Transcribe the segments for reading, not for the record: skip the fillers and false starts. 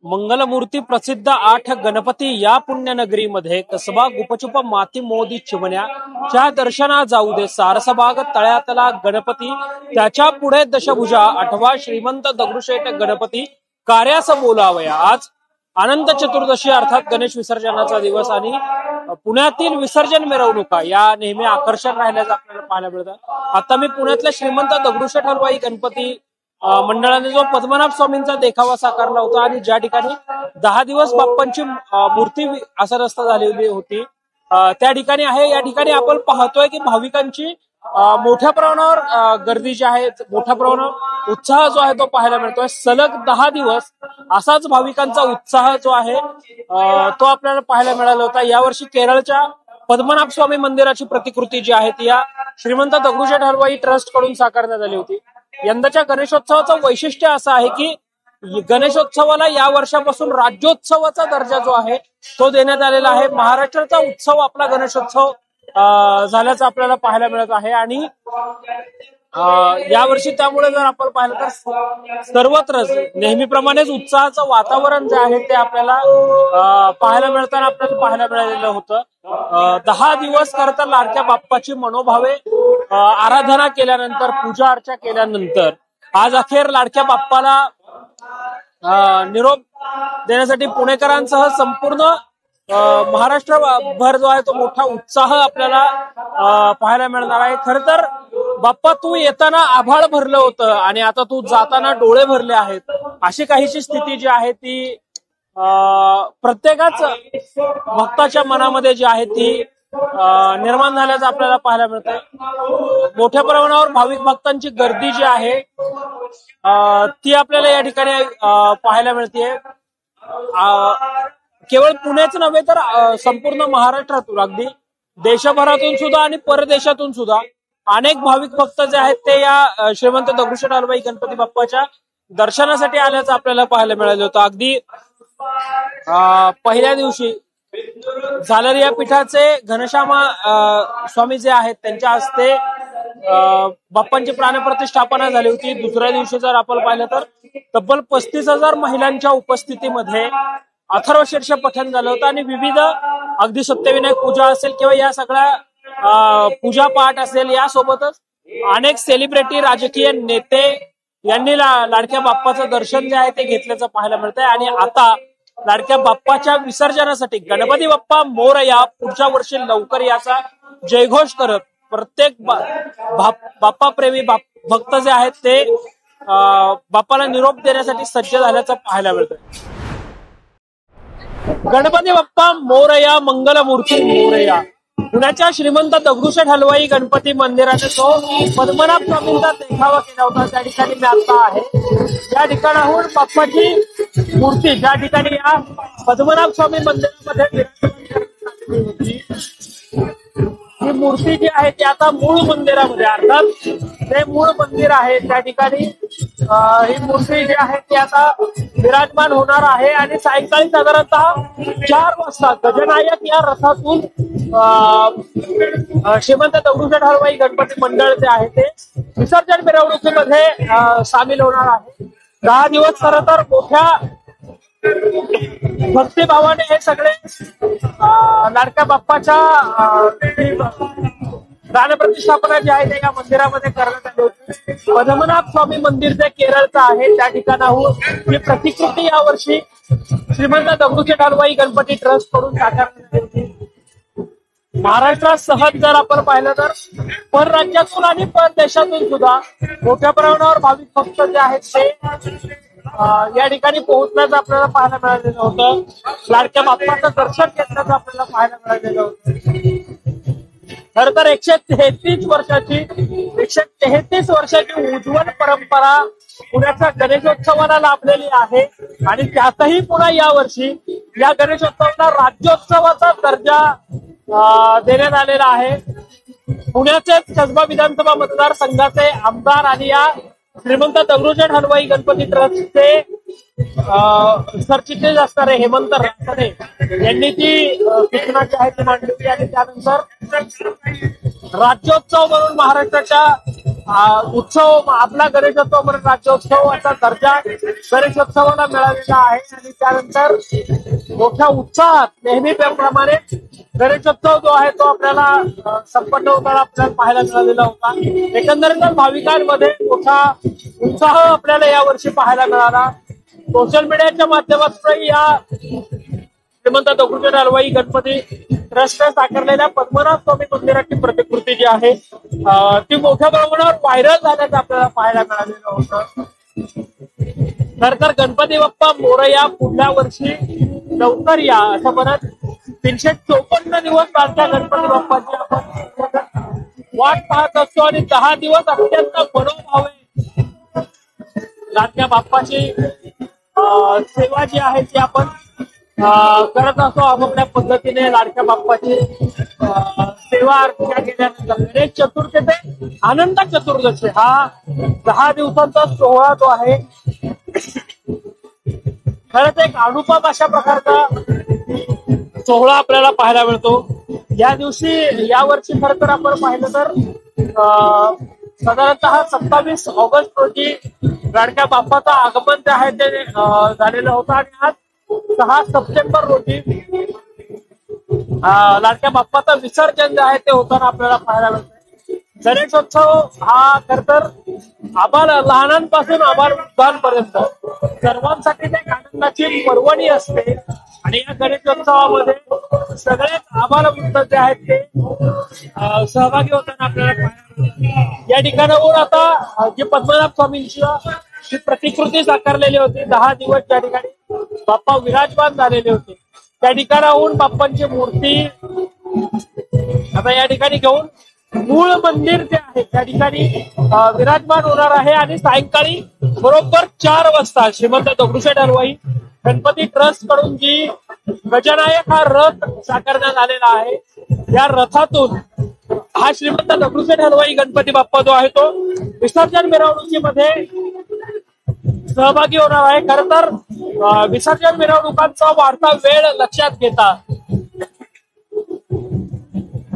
मंगलमूर्ती प्रसिद्ध 8 गणपती या पुण्यनगरीमध्ये कसबा गुपचुप माती मोदी चिमण्याच्या दर्शना जाऊ दे सारसबाग तळ्यातला गणपती त्याच्या पुढे दशभुजा 8वा श्रीमंत दगडूशेठ गणपती कार्यास बोलावया। आज अनंत चतुर्दशी अर्थात गणेश विसर्जनाचा दिवस आणि पुण्यातील विसर्जन मिरवणुका या नेहमी आकर्षण राहिल्याचं आपल्याला पाहायला मिळतं। आता मी पुण्यातल्या श्रीमंत दगडूशेठ हलवाई गणपती मंडळाने जो पद्मनाभ स्वामींचा देखावा साकारला होता आणि ज्या ठिकाणी 10 दिवस बाप्पांची मूर्ती असरस्त झालेली होती त्या ठिकाणी आहे। या ठिकाणी आपण पाहतोय की भाविकांची मोठ्या प्रमाणावर गर्दी जी आहे, मोठ्या प्रमाणावर उत्साह जो आहे तो पाहायला मिळतोय। सलग 10 दिवस असाच भाविकांचा उत्साह जो आहे तो आपल्याला पाहायला मिळाला होता। यावर्षी केरळच्या पद्मनाभ स्वामी मंदिराची प्रतिकृती जी आहे ती या श्रीमंत दगडूशेठ हलवाई ट्रस्ट कडून साकारण्यात आली होती। यंदाच्या गणेशोत्सवाचं वैशिष्ट्य असं आहे की गणेशोत्सवाला या वर्षापासून राज्योत्सवाचा दर्जा जो आहे तो देण्यात आलेला आहे। महाराष्ट्राचा उत्सव आपला गणेशोत्सव झाल्याचं आपल्याला पाहायला मिळत आहे आणि यावर्षी त्यामुळे जर आपण पाहिलं तर सर्वत्रच नेहमीप्रमाणेच उत्साहाचं वातावरण जे आहे ते आपल्याला पाहायला मिळताना आपल्याला पाहायला मिळालेलं होतं। 10 दिवस खरं तर लाडक्या बाप्पाची मनोभावे आराधना केल्यानंतर पूजा अर्चा केल्यानंतर आज अखेर लाडक्या बाप्पाला निरोप देण्यासाठी पुणेकरांसह संपूर्ण महाराष्ट्रभर जो आहे तो मोठा उत्साह आपल्याला पाहायला मिळणार आहे। खर तर बाप्पा तू येताना आभाळ भरलं होतं आणि आता तू जाताना डोळे भरले आहेत अशी काहीशी स्थिती जी आहे ती प्रत्येकाच भक्ताच्या मनामध्ये जी आहे ती निर्माण झाल्याचं आपल्याला पाहायला मिळतंय। मोठ्या प्रमाणावर भाविक भक्तांची गर्दी जी आहे ती आपल्याला या ठिकाणी पाहायला मिळते। केवळ पुणेच नव्हे तर संपूर्ण महाराष्ट्रातून अगदी देशभरातून सुद्धा आणि परदेशातून सुद्धा अनेक भाविक भक्त जे आहेत ते या श्रीमंत दगडूशेठ हलवाई गणपती बाप्पाच्या दर्शनासाठी आल्याचं आपल्याला पाहायला मिळालं होतं। अगदी पहिल्या दिवशी झालरिया पीठाचे घनश्यामा स्वामी जे आहेत त्यांच्या हस्ते बाप्पांची प्राणप्रतिष्ठापना झाली होती। दुसऱ्या दिवशी जर आपण पाहिलं तर तब्बल 35,000 महिलांच्या उपस्थितीमध्ये अथर्वशीर्ष पठण झालं होतं आणि विविध अगदी सत्यविनायक पूजा असेल किंवा या सगळ्या पूजा पाठ असेल यासोबतच अनेक सेलिब्रिटी राजकीय नेते यांनी लाडक्या बाप्पाचं दर्शन जे आहे ते घेतल्याचं पाहायला मिळतंय। आणि आता लाडक्या बाप्पाच्या विसर्जनासाठी गणपती बाप्पा मोरया पुढच्या वर्षी लवकर याचा जयघोष करत प्रत्येक बाप्पा प्रेमी भक्त जे आहेत ते बाप्पाला निरोप देण्यासाठी सज्ज झाल्याचं पाहायला मिळतंय। गणपती बाप्पा मोरया, मंगलमूर्ती मोरया। पुण्याच्या श्रीमंत दगडूशेठ हलवाई गणपती मंदिराने जो पद्मनाभ स्वामींचा देखावा केला होता त्या ठिकाणी मी आता आहे। या ठिकाणाहून बाप्पाची मूर्ती ज्या ठिकाणी या पद्मनाभ स्वामी मंदिरामध्ये होती ही मूर्ती जी आहे ती आता मूळ मंदिरामध्ये अर्थात ते मूळ मंदिर आहे त्या ठिकाणी ही मूर्ती जी आहे ती आता विराजमान होणार आहे आणि सायंकाळी साधारणतः 4 वाजता गजनायक या रथातून श्रीमंत दगडूशेठ हलवाई गणपती मंडळ जे आहे ते विसर्जन मिरवणुकीमध्ये सामील होणार आहे। 10 दिवस खरं तर मोठ्या भक्तिभावाने हे सगळे लाडक्या बाप्पाच्या प्राणप्रतिष्ठापना जी आहे ते या मंदिरामध्ये करण्यात आली होती। पद्मनाभ स्वामी मंदिर जे केरळचं आहे त्या ठिकाणाहून ही प्रतिकृती यावर्षी श्रीमंत दगडूशेठ हलवाई गणपती ट्रस्ट कडून साकारण्यात आली होती। महाराष्ट्रात सहज जर आपण पाहिलं तर परराज्यातून आणि परदेशातून सुद्धा मोठ्या प्रमाणावर भाविक भक्त जे आहेत ते या ठिकाणी पोहोचण्याचं आपल्याला पाहायला मिळालेलं होतं। लाडक्या बाप्पाचं दर्शन घेतल्याचं आपल्याला पाहायला मिळालेलं होतं। खर तर 133 वर्षाची उज्ज्वल परंपरा पुण्याच्या गणेशोत्सवाला लाभलेली आहे आणि त्यातही पुन्हा यावर्षी या गणेशोत्सवाला राज्योत्सवाचा दर्जा देण्यात आलेला आहे। पुण्याचेच कसबा विधानसभा मतदारसंघाचे आमदार आणि या श्रीमंत दगडूशेठ हलवाई गणपती ट्रस्टचे सरचिटणीस असणारे हेमंत रासने यांनी ती सूचना जी आहे ती मांडली होती आणि त्यानंतर राज्योत्सव म्हणून महाराष्ट्राच्या उत्सव आपला गणेशोत्सव म्हणून राज्योत्सवाचा दर्जा गणेशोत्सवाला मिळालेला आहे आणि त्यानंतर मोठ्या उत्साहात नेहमीप्रमाणे गणेशोत्सव जो आहे तो आपल्याला संपन्न होताना आपल्याला पाहायला मिळालेला होता. एकंदरीत भाविकांमध्ये मोठा उत्साह आपल्याला यावर्षी पाहायला मिळाला. सोशल मीडियाच्या माध्यमातून या श्रीमंत दगडूशेठ हलवाई गणपती ट्रस्टने साकारलेल्या पद्मनाभ स्वामी मंदिराची प्रतिकृती जी आहे ती मोठ्या प्रमाणावर व्हायरल झाल्याचं आपल्याला पाहायला मिळालेलं होतं. तर गणपती बाप्पा मोरया पुढल्या वर्षी लवकर या असं म्हणत 354 दिवस लाडक्या गणपती बाप्पाची आपण वाट पाहत असतो आणि 10 दिवस अत्यंत मनोभावे लाडक्या बाप्पाची सेवा जी आहे ती आपण करत असतो. आपापल्या पद्धतीने लाडक्या बाप्पाची सेवा अर्चना केल्यानंतर गणेश चतुर्थी ते अनंत चतुर्दशी हा 10 दिवसांचा सोहळा जो आहे खरंच एक अनुपम अशा प्रकारचा सोहळा आपल्याला पाहायला मिळतो. या दिवशी यावर्षी खरं तर आपण पाहिलं तर साधारणतः 27 ऑगस्ट रोजी लाडक्या बाप्पाचं आगमन जे आहे ते झालेलं होतं आणि आज 6 सप्टेंबर रोजी लाडक्या बाप्पाचं विसर्जन जे आहे ते होताना आपल्याला पाहायला मिळतं. गणेशोत्सव हा खर तर लहानांपासून वृद्धांपर्यंत सर्वांसाठी एक आनंदाची पर्वणी असते आणि या गणेशोत्सवामध्ये सगळेच वृद्ध जे आहेत ते सहभागी होताना आपल्याला पाहायला मिळतं. या ठिकाणाहून आता जी पद्मनाभ स्वामींची जी प्रतिकृती साकारलेली होती 10 दिवस ज्या ठिकाणी बाप्पा विराजमान झालेले होते त्या ठिकाणाहून बाप्पांची मूर्ती आता या ठिकाणी घेऊन मूळ मंदिर जे आहे त्या ठिकाणी विराजमान होणार आहे आणि सायंकाळी बरोबर 4 वाजता श्रीमंत दगडूशेठ हलवाई गणपती ट्रस्ट कडून जी गजनायक हा रथ साकारण्यात आलेला आहे या रथातून हा श्रीमंत दगडूशेठ हलवाई गणपती बाप्पा जो आहे तो विसर्जन मिरवणुकीमध्ये सहभागी होणार आहे. खरं तर विसर्जन मिरवणुकांचा वाढता वेळ लक्षात घेता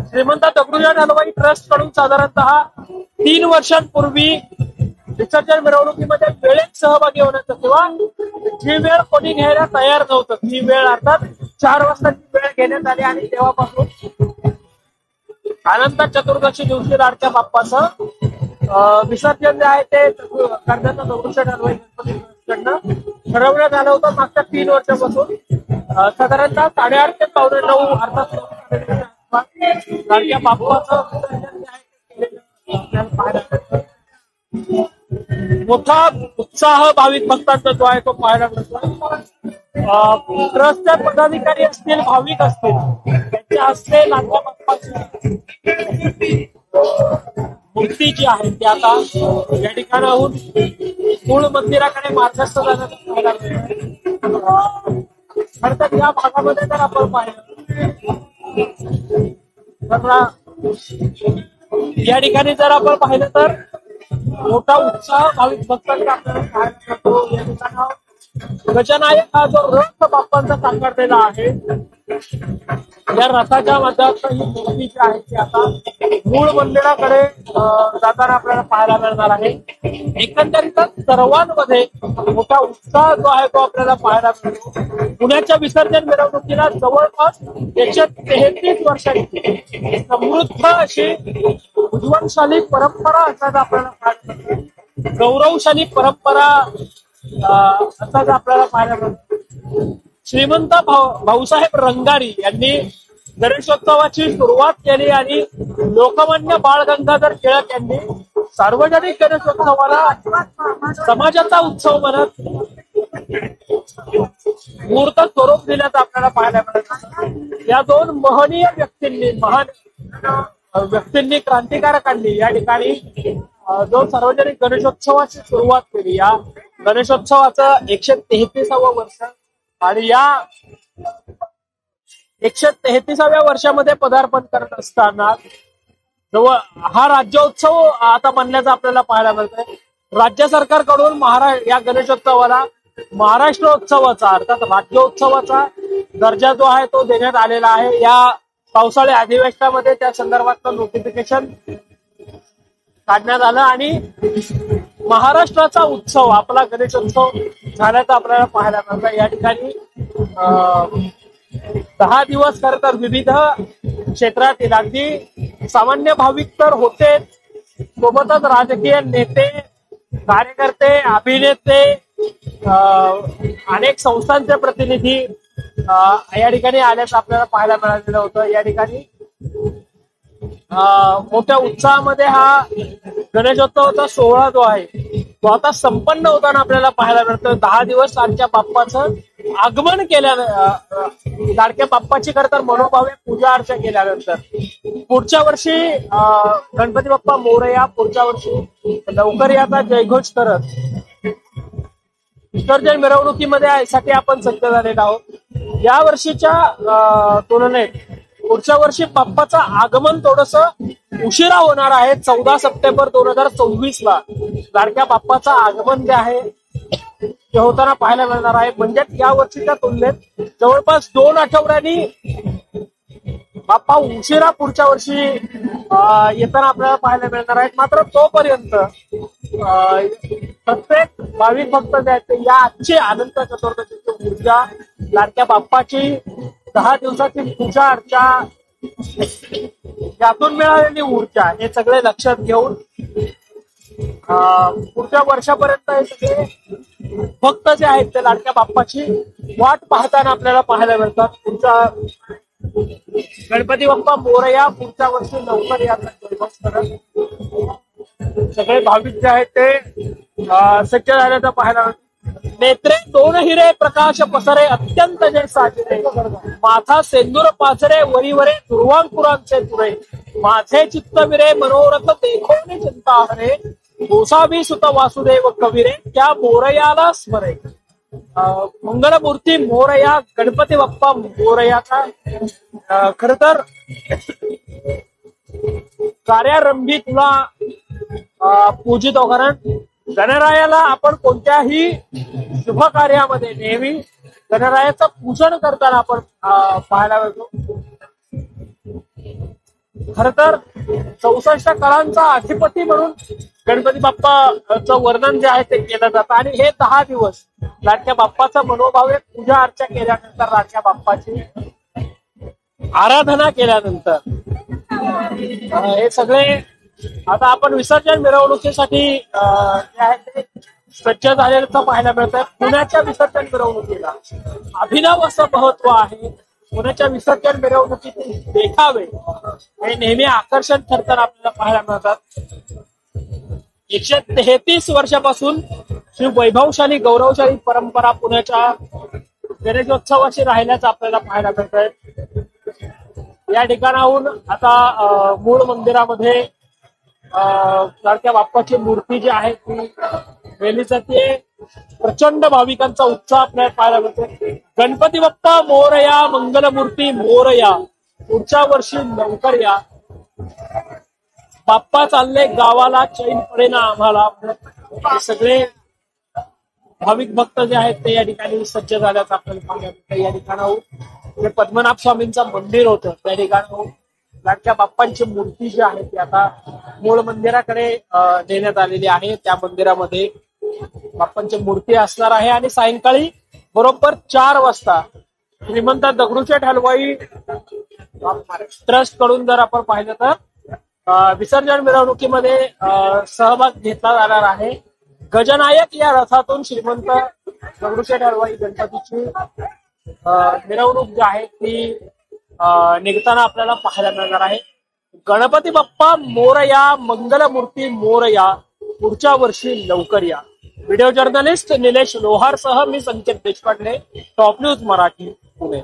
श्रीमंत दगडूशेठ हलवाई ट्रस्ट कडून साधारणतः 3 वर्षांपूर्वी विसर्जन मिरवणुकीमध्ये वेळेत सहभागी होण्याचं किंवा जी वेळ कोणी घ्यायला तयार नव्हतं ती वेळ अर्थात 4 वाजताची वेळ घेण्यात आली आणि तेव्हापासून अनंत चतुर्दशी दिवशी लाडक्या बाप्पाचं विसर्जन जे आहे ते करण्याचं दगडूशेठ हलवाई गणपती ट्रस्टकडनं ठरवण्यात आलं होतं. मागच्या 3 वर्षापासून साधारणतः 8:30 ते 9:15 अर्थात लाडक्या बाप्पाचं विसर्जन जे आहे पाहायला मोठा उत्साह भाविक भक्तांचा जो आहे तो पाहायला मिळतो. ट्रस्टचे पदाधिकारी असतील भाविक असतील त्यांच्या हस्ते लाडक्या बाप्पाची मूर्ती जी आहे ती आता या ठिकाणाहून मूळ मंदिराकडे मार्गस्थ जाण्याचं पाहायला मिळतं. खरं तर या भागामध्ये जर आपण पाहिलं या ठिकाणी जर आपण पाहिलं तर मोठा उत्साह भाविक भक्तांचा आपल्याला पाहायला मिळतो. या ठिकाणावर गजनायक हा जो रथ बाप्पांचा साकारलेला आहे या रथाच्या माध्यमातून ही मूर्ती जी आहे ती आता मूळ मंदिराकडे जाताना आपल्याला पाहायला मिळणार आहे. एकंदरीतच सर्वांमध्ये मोठा उत्साह जो आहे तो आपल्याला पाहायला मिळतो. पुण्याच्या विसर्जन मिरवणुकीला जवळपास 133 वर्षांची समृद्ध अशी उज्ज्वलशाली परंपरा असल्याचं आपल्याला पाहायला मिळतं. गौरवशाली परंपरा असाच आपल्याला पाहायला मिळतो. श्रीमंत भाऊसाहेब रंगारी यांनी गणेशोत्सवाची सुरुवात केली आणि लोकमान्य बाळ गंगाधर टिळक यांनी सार्वजनिक गणेशोत्सवाला समाजाचा उत्सव म्हणत मूर्त स्वरूप दिल्याचं आपल्याला पाहायला मिळत. या 2 महनीय व्यक्तींनी क्रांतिकारकांनी या ठिकाणी जो सार्वजनिक गणेशोत्सवाची सुरुवात केली. या गणेशोत्सवाचं 133वं वर्ष आणि या 133व्या वर्षामध्ये पदार्पण करत असताना जवळ हा राज्योत्सव आता म्हणण्याचं आपल्याला पाहायला मिळतंय. राज्य सरकारकडून या गणेशोत्सवाला महाराष्ट्रोत्सवाचा अर्थात राज्योत्सवाचा दर्जा जो आहे तो देण्यात आलेला आहे. या पावसाळी अधिवेशनामध्ये त्या संदर्भातलं नोटिफिकेशन काढण्यात आलं आणि महाराष्ट्राचा उत्सव आपला गणेशोत्सव झाल्याचं आपल्याला पाहायला मिळतं। या ठिकाणी 10 दिवस खरं तर विविध क्षेत्रातील अगदी सामान्य भाविक तर होते, सोबतच राजकीय नेते, कार्यकर्ते, अभिनेते, अनेक संस्थांचे प्रतिनिधी या ठिकाणी आल्याचं आपल्याला पाहायला मिळालेलं होतं। या ठिकाणी मोठ्या उत्साहामध्ये हा गणेशोत्सवाचा सोहळा जो आहे तो आता संपन्न होताना आपल्याला पाहायला मिळतं। 10 दिवस लाडक्या बाप्पाचं आगमन केल्यानंतर, लाडक्या बाप्पाची खरं तर मनोभावे पूजा अर्चा केल्यानंतर पुढच्या वर्षी गणपती बाप्पा मोरया, पुढच्या वर्षी लवकर याचा जयघोष करत विसर्जन मिरवणुकीमध्ये साठी आपण सज्ज झालेलो आहोत। या वर्षीच्या तुलनेत पुढच्या वर्षी बाप्पाचं आगमन थोडस उशिरा होणार आहे। 14 सप्टेंबर 2024 ला लाडक्या बाप्पाचं आगमन जे आहे ते होताना पाहायला मिळणार आहे। म्हणजे या वर्षीच्या तुलनेत जवळपास 2 आठवड्यांनी बाप्पा उशिरा पुढच्या वर्षी येताना आपल्याला पाहायला मिळणार आहेत। मात्र तोपर्यंत प्रत्येक भाविक भक्त जे आहेत या आजची अनंत चतुर्दशीची ऊर्जा, लाडक्या बाप्पाची 10 दिवसाची पूजा अर्चा, यातून मिळालेली ऊर्जा हे सगळे लक्षात घेऊन पुढच्या वर्षापर्यंत हे सगळे भक्त जे आहेत ते लाडक्या बाप्पाची वाट पाहताना आपल्याला पाहायला मिळतात। पुढचा गणपती बाप्पा मोरया, पुढच्या वर्षी लवकर याचा जयघोष करत सगळे भाविक जे आहेत ते सज्ज झाल्याचं पाहायला मिळतं। नेत्रे 2 हिरे प्रकाश पसरे अत्यंत जय साजरे, माथा सेंदूर पाचरे वरीवरे दुर्वांकुरांचे तुरे, माझे चित्तविरे मनोरथ देखोने चिंता हरे, गोसावी सुत वासुदेव कविरे त्या मोरयाला स्मरे। मंगलमूर्ती मोरया, गणपती बाप्पा मोरयाचा खर तर कार्यारंभी तुला पूजितो, कारण गणरायाला आपण कोणत्याही शुभ कार्यामध्ये नेहमी गणरायाचं पूजन करताना आपण पाहायला मिळतो। खर तर 64 कलांचा अधिपती म्हणून गणपती बाप्पाचं वर्णन जे आहे ते केलं जातं आणि हे 10 दिवस लाडक्या बाप्पाचा मनोभावे पूजा अर्चा केल्यानंतर, लाडक्या बाप्पाची आराधना केल्यानंतर हे सगळे आता आपण विसर्जन मिरवणुकीसाठी जे आहे ते सज्ज झालेलं पाहायला मिळतंय। पुण्याच्या विसर्जन मिरवणुकीला अभिनव असं महत्व आहे। पुण्याच्या विसर्जन मिरवणुकीतील देखावे हे नेहमी आकर्षण ठरताना आपल्याला पाहायला मिळतात। 133 वर्षापासून श्री वैभवशाली गौरवशाली परंपरा पुण्याच्या गणेशोत्सवाशी राहिल्याचं आपल्याला पाहायला मिळतंय। या ठिकाणाहून आता मूळ मंदिरामध्ये लाडक्या बाप्पाची मूर्ती जी आहे ती नेली जाते। प्रचंड भाविकांचा उत्साह आपल्याला पाहायला मिळतो। गणपती बाप्पा मोरया, मंगलमूर्ती मोरया, पुढच्या वर्षी लवकर या, बाप्पा चालले गावाला चैन पडेना आम्हाला, हे सगळे भाविक भक्त जे आहेत ते या ठिकाणी सज्ज झाल्याचं आपल्याला पाहायला मिळतं। या ठिकाणाहून जे पद्मनाभ स्वामींचं मंदिर होतं त्या ठिकाणाहून लाडक्या बाप्पांची मूर्ती जी आहे ती आता मूळ मंदिराकडे देण्यात आलेली आहे। त्या मंदिरामध्ये बाप्पांची मूर्ती असणार आहे आणि सायंकाळी बरोबर 4 वाजता श्रीमंत दगडूशेठ हलवाई ट्रस्ट कडून जर आपण पाहिलं तर विसर्जन मिरवणुकीमध्ये सहभाग घेतला जाणार आहे। गजनायक या रथातून श्रीमंत दगडूशेठ हलवाई गणपतीची मिरवणूक जी आहे ती निघताना आपल्याला पाहायला मिळणार आहे। गणपती बाप्पा मोरया, मंगलमूर्ती मोरया, पुढच्या वर्षी लवकर या। व्हिडिओ जर्नलिस्ट निलेश लोहार सह मी संकेत देशपांडे, टॉप न्यूज मराठी, पुणे।